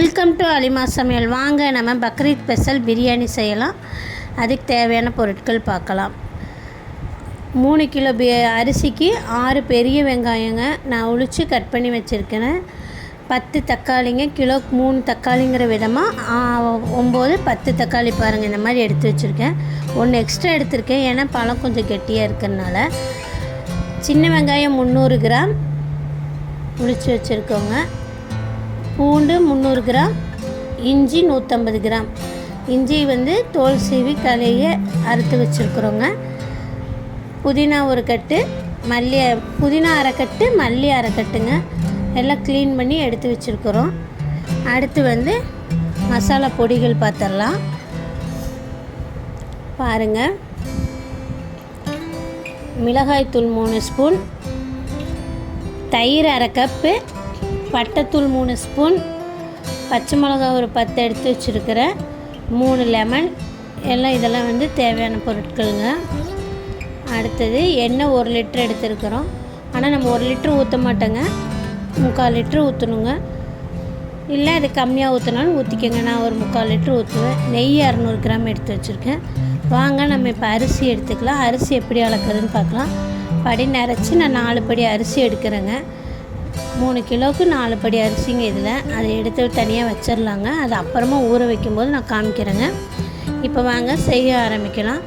Welcome to Alima சமையல். வாங்க நம்ம பக்ரீத் ஸ்பெஷல் பிரியாணி செய்யலாம். அதுக்கு தேவையான பொருட்கள் பார்க்கலாம். 3 கிலோ அரிசிக்கு 6 பெரிய வெங்காயங்க நான் உளித்து கட் பண்ணி வச்சுருக்கேன். 10 தக்காளிங்க, கிலோக்கு 3 தக்காளிங்கிற விதமாக 9-10 தக்காளி பாருங்கள், இந்த மாதிரி எடுத்து வச்சுருக்கேன். 1 எக்ஸ்ட்ரா எடுத்திருக்கேன், ஏன்னா பழம் கொஞ்சம் கெட்டியாக இருக்கிறதுனால. சின்ன வெங்காயம் 300 கிராம் உளித்து வச்சுருக்கோங்க. பூண்டு 300 கிராம், இஞ்சி 150 கிராம். இஞ்சி தோல் சீவி கலையை அறுத்து வச்சுருக்குறோங்க. புதினா ஒரு கட்டு, புதினா அரைக்கட்டு, மல்லி அரைக்கட்டுங்க. எல்லாம் க்ளீன் பண்ணி எடுத்து வச்சுருக்குறோம். அடுத்து மசாலா பொடிகள் பார்த்துடலாம். பாருங்கள், மிளகாய்த்தூள் 3 ஸ்பூன், தயிர் அரை கப்பு, பட்டைத்தூள் 3 ஸ்பூன், பச்சை மிளகா ஒரு 10 எடுத்து வச்சுருக்கிறேன், 3 லெமன். இதெல்லாம் தேவையான பொருட்களுங்க. அடுத்தது எண்ணெய் 1 லிட்டர் எடுத்துருக்குறோம். ஆனால் நம்ம 1 லிட்டர் ஊற்ற மாட்டோங்க, 3/4 லிட்டர் ஊற்றணுங்க. இல்லை அது கம்மியாக ஊற்றினாலும் ஊற்றிக்கோங்க. நான் ஒரு 3/4 லிட்டர் ஊற்றுவேன். நெய் 200 கிராம் எடுத்து வச்சுருக்கேன். வாங்க நம்ம இப்போ அரிசி எடுத்துக்கலாம். அரிசி எப்படி அளக்குறதுன்னு பார்க்கலாம். படி நிறச்சி நான் 4 படி அரிசி எடுக்கிறேங்க. 3 கிலோவுக்கு 4 படி அரிசிங்க. இதில் அதை எடுத்து தனியாக வச்சிடலாங்க. அது அப்புறமா ஊற வைக்கும்போது நான் காமிக்கிறேங்க. இப்போ வாங்க செய்ய ஆரம்பிக்கலாம்.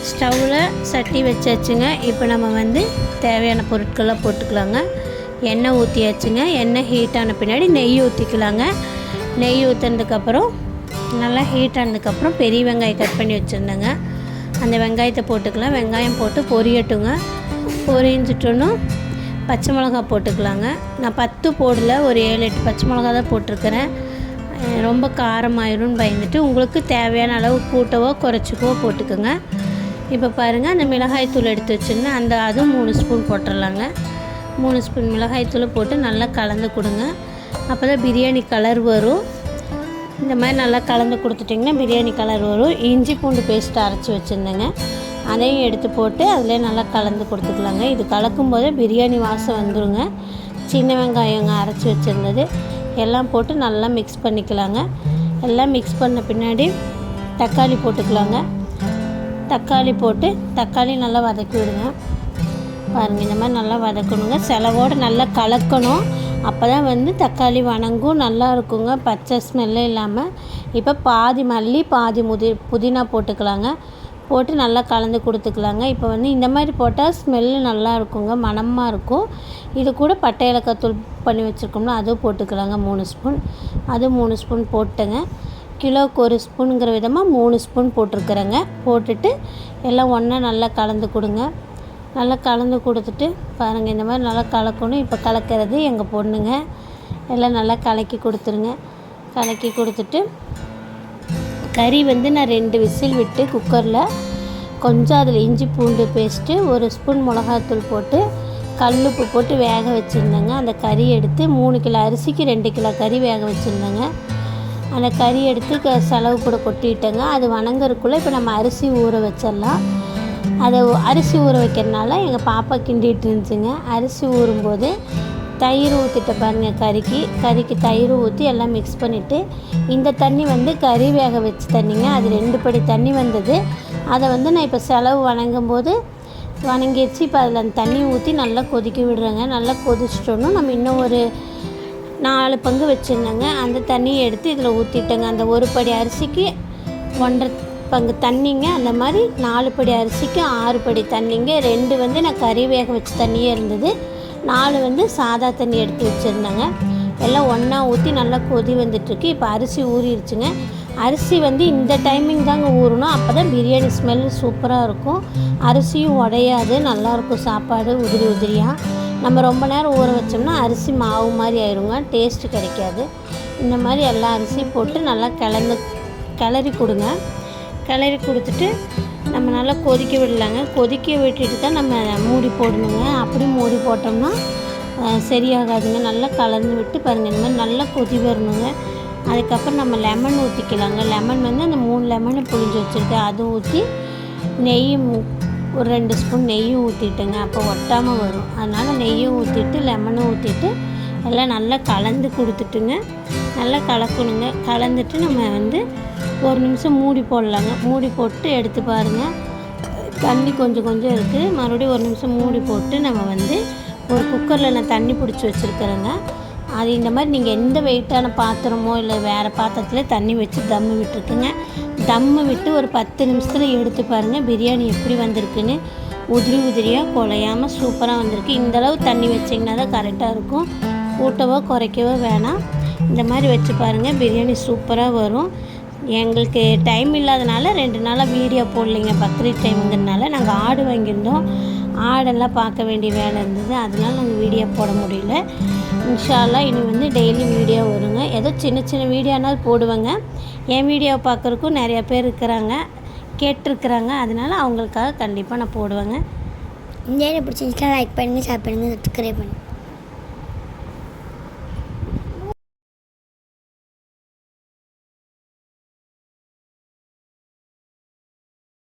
ஸ்டவ்வில் சட்டி வச்சாச்சுங்க. இப்போ நம்ம தேவையான பொருட்களை போட்டுக்கலாங்க. எண்ணெய் ஊற்றியாச்சுங்க. எண்ணெய் ஹீட் ஆன பின்னாடி நெய் ஊற்றிக்கலாங்க. நெய் ஊற்றினதுக்கப்புறம் நல்லா ஹீட் ஆனதுக்கப்புறம் பெரிய வெங்காயம் கட் பண்ணி வச்சுருந்தேங்க, அந்த வெங்காயத்தை போட்டுக்கலாம். வெங்காயம் போட்டு பொரியட்டுங்க. பொரிஞ்சிட்டோன்னு பச்சை மிளகா போட்டுக்கலாங்க. நான் 10 போடல, ஒரு 7-8 பச்சை மிளகா தான் போட்டிருக்கிறேன். ரொம்ப காரமாயிரும்னு பயந்துட்டு உங்களுக்கு தேவையான அளவு கூட்டவோ குறைச்சிக்கவோ போட்டுக்கோங்க. இப்போ பாருங்கள், அந்த மிளகாய்த்தூள் எடுத்து வச்சுருந்தேன், அதுவும் 3 ஸ்பூன் போட்டுடலாங்க. 3 ஸ்பூன் மிளகாய்த்தூளை போட்டு நல்லா கலந்து கொடுங்க. அப்போ தான் பிரியாணி கலர் வரும். இந்த மாதிரி நல்லா கலந்து கொடுத்துட்டிங்கன்னா பிரியாணி கலர் வரும். இஞ்சி பூண்டு பேஸ்ட்டு அரைச்சி வச்சுருந்தேங்க, அதையும் எடுத்து போட்டு அதில் நல்லா கலந்து கொடுத்துக்கலாங்க. இது கலக்கும் போதே பிரியாணி வாசம் வந்துடுங்க. சின்ன வெங்காயங்க அரைச்சி வச்சுருந்தது எல்லாம் போட்டு நல்லா மிக்ஸ் பண்ணிக்கலாங்க. எல்லாம் மிக்ஸ் பண்ண பின்னாடி தக்காளி போட்டுக்கலாங்க. தக்காளி போட்டு தக்காளி நல்லா வதக்கி விடுங்க. பாருங்கள், இந்த மாதிரி நல்லா வதக்கணுங்க. செலவோடு நல்லா கலக்கணும். அப்போ தான் தக்காளி வணங்கும், நல்லா இருக்குங்க, பச்சை ஸ்மெல்லே இல்லாமல். இப்போ பாதி மல்லி பாதி புதினா போட்டுக்கலாங்க. போட்டு நல்லா கலந்து கொடுத்துக்கலாங்க. இப்போ இந்த மாதிரி போட்டால் ஸ்மெல்லு நல்லா இருக்குங்க, மணமாக இருக்கும். இது கூட பட்டை ஏலக்காய் தூள் பண்ணி வச்சுருக்கோம்னா அதுவும் போட்டுக்கலாங்க. 3 ஸ்பூன், அது 3 ஸ்பூன் போட்டுங்க. கிலோவுக்கு 1 ஸ்பூனுங்கிற விதமாக 3 ஸ்பூன் போட்டிருக்கிறேங்க. போட்டுட்டு எல்லாம் ஒன்றா நல்லா கலந்து கொடுங்க. நல்லா கலந்து கொடுத்துட்டு பாருங்கள், இந்த மாதிரி நல்லா கலக்கணும். இப்போ கலக்கிறது எங்கள் பொண்ணுங்க. எல்லாம் நல்லா கலக்கி கொடுத்துருங்க. கலக்கி கொடுத்துட்டு கறி நான் 2 விசில் விட்டு குக்கரில் கொஞ்சம் அதில் இஞ்சி பூண்டு பேஸ்ட்டு 1 ஸ்பூன் மிளகாத்தூள் போட்டு கல்லுப்பு போட்டு வேக வச்சுருந்தேங்க. அந்த கறி எடுத்து 3 கிலோ அரிசிக்கு 2 கிலோ கறி வேக வச்சுருந்தேங்க. அந்த கறி எடுத்து செலவு கூட கொட்டிட்டேங்க. அது வணங்கறதுக்குள்ளே இப்போ நம்ம அரிசி ஊற வச்சிடலாம். அதை அரிசி ஊற வைக்கிறதுனால எங்கள் பாப்பா கிண்டிகிட்டு இருந்துச்சுங்க. அரிசி ஊறும்போது தயிர் ஊற்றிட்ட பாருங்கள். கறிக்கு தயிர் ஊற்றி எல்லாம் மிக்ஸ் பண்ணிவிட்டு இந்த தண்ணி கறி வேக வச்சு தண்ணிங்க. அது 2 படி தண்ணி வந்தது. அதை நான் இப்போ செலவு வணங்கும்போது வணங்கிடுச்சு. இப்போ அதில் அந்த தண்ணி ஊற்றி நல்லா கொதிக்க விடுறேங்க. நல்லா கொதிச்சிட்டோன்னு நம்ம இன்னும் ஒரு 4 பங்கு வச்சுருந்தேங்க. அந்த தண்ணியை எடுத்து இதில் ஊற்றிட்டேங்க. அந்த 1 படி அரிசிக்கு 1.5 பங்கு தண்ணிங்க. அந்த மாதிரி 4 படி அரிசிக்கு 6 படி தண்ணிங்க. 2 நான் கறி வேக வச்ச தண்ணியே இருந்தது, 4 சாதா தண்ணி எடுத்து வச்சுருந்தேங்க. எல்லாம் ஒன்றா ஊற்றி நல்லா கொதி வந்துட்டுருக்கு. இப்போ அரிசி ஊறிடுச்சுங்க. அரிசி இந்த டைமிங் தாங்க ஊறணும். அப்போ தான் பிரியாணி ஸ்மெல்லு சூப்பராக இருக்கும். அரிசியும் உடையாது, நல்லாயிருக்கும் சாப்பாடு உதிரி உதிரியாக. நம்ம ரொம்ப நேரம் ஊற வச்சோம்னா அரிசி மாவு மாதிரி ஆயிருங்க, டேஸ்ட்டு கிடைக்காது. இந்த மாதிரி எல்லா அரிசியும் போட்டு நல்லா கிளறி கொடுங்க. கிளறி கொடுத்துட்டு நம்ம நல்லா கொதிக்க விடலாங்க. கொதிக்க விட்டுட்டு தான் நம்ம மூடி போடணுங்க. அப்படி மூடி போட்டோம்னா சரியாகாதுங்க. நல்லா கலந்து விட்டு பாருங்கள், இந்த மாதிரி நல்லா கொதி வரணுங்க. அதுக்கப்புறம் நம்ம லெமன் ஊற்றிக்கலாங்க. லெமன் அந்த 3 லெமனை புழிஞ்சு வச்சுருக்கேன், அதுவும் ஊற்றி நெய் ஒரு 2 ஸ்பூன் நெய்யும் ஊற்றிட்டேங்க. அப்போ ஒட்டாமல் வரும். அதனால் நெய்யும் ஊற்றிட்டு லெமனும் ஊற்றிட்டு எல்லாம் நல்லா கலந்து கொடுத்துட்டுங்க, நல்லா கலக்கணுங்க. கலந்துட்டு நம்ம வந்து ஒரு நிமிஷம் மூடி போடலாங்க. மூடி போட்டு எடுத்து பாருங்கள், தண்ணி கொஞ்சம் கொஞ்சம் இருக்குது. மறுபடியும் ஒரு நிமிஷம் மூடி போட்டு நம்ம வந்து ஒரு குக்கரில் நான் தண்ணி பிடிச்சி வச்சுருக்கிறேங்க. அது இந்த மாதிரி நீங்கள் எந்த வெயிட்டான பாத்திரமோ இல்லை வேறு பாத்திரத்தில் தண்ணி வச்சு தம்மு விட்டுருக்குங்க. தம்மு விட்டு ஒரு 10 நிமிஷத்தில் எடுத்து பாருங்கள் பிரியாணி எப்படி வந்திருக்குன்னு. உதிரி உதிரியாக குலையாமல் சூப்பராக வந்திருக்கு. இந்தளவு தண்ணி வச்சிங்கன்னா தான் கரெக்டாக இருக்கும். கூட்டவோ குறைக்கவோ வேணாம். இந்த மாதிரி வச்சு பாருங்கள், பிரியாணி சூப்பராக வரும். எங்களுக்கு டைம் இல்லாதனால 2 நாளாக வீடியோ போடலைங்க. பக்ரீத் டைமுங்கிறதுனால நாங்கள் ஆடு வாங்கியிருந்தோம். ஆடெல்லாம் பார்க்க வேண்டிய வேலை இருந்தது, அதனால நாங்கள் வீடியோ போட முடியல. இன்ஷா அல்லாஹ் இனி வந்து டெய்லி வீடியோ வருங்க. ஏதோ சின்ன சின்ன வீடியோனாலும் போடுவேங்க. என் வீடியோவை பார்க்குறக்கும் நிறையா பேர் இருக்கிறாங்க, கேட்டிருக்கிறாங்க. அதனால் அவங்களுக்காக கண்டிப்பாக நான் போடுவேங்க. இந்த வீடியோ பிடிச்சிருந்துச்சுன்னா லைக் பண்ணுங்கள், ஷேர் பண்ணுங்கள், சப்ஸ்கிரைப் பண்ணுங்கள்.